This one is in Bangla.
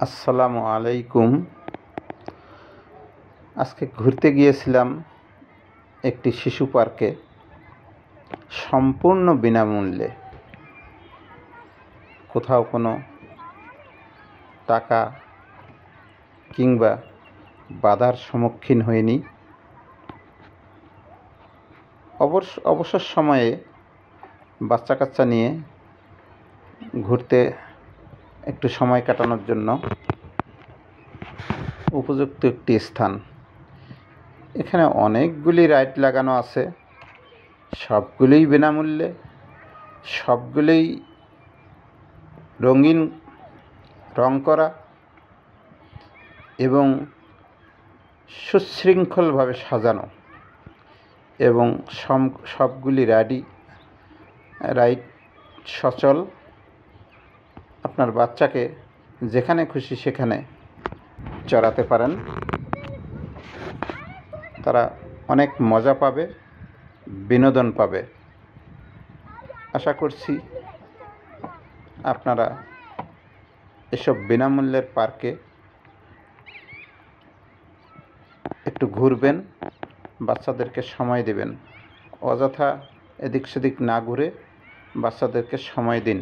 আসসালামু আলাইকুম। আজকে ঘুরতে গিয়েছিলাম একটি শিশু পার্কে, সম্পূর্ণ বিনামূল্যে। কোথাও কোনো টাকা কিংবা বাধার সম্মুখীন হইনি। অবসর সময়ে বাচ্চা কাচ্চা নিয়ে ঘুরতে একটু সময় কাটানোর জন্য উপযুক্ত একটি স্থান। এখানে অনেকগুলি রাইড লাগানো আছে, সবগুলোই বিনামূল্যে, সবগুলোই রঙিন রং করা এবং সুশৃঙ্খলভাবে সাজানো, এবং সবগুলি রাইড সচল। আপনার বাচ্চাকে যেখানে খুশি সেখানে চড়াতে পারেন, তারা অনেক মজা পাবে, বিনোদন পাবে। আশা করছি আপনারা এসব বিনামূল্যের পার্কে একটু ঘুরবেন, বাচ্চাদেরকে সময় দেবেন। অযথা এদিক সেদিক না ঘুরে বাচ্চাদেরকে সময় দিন।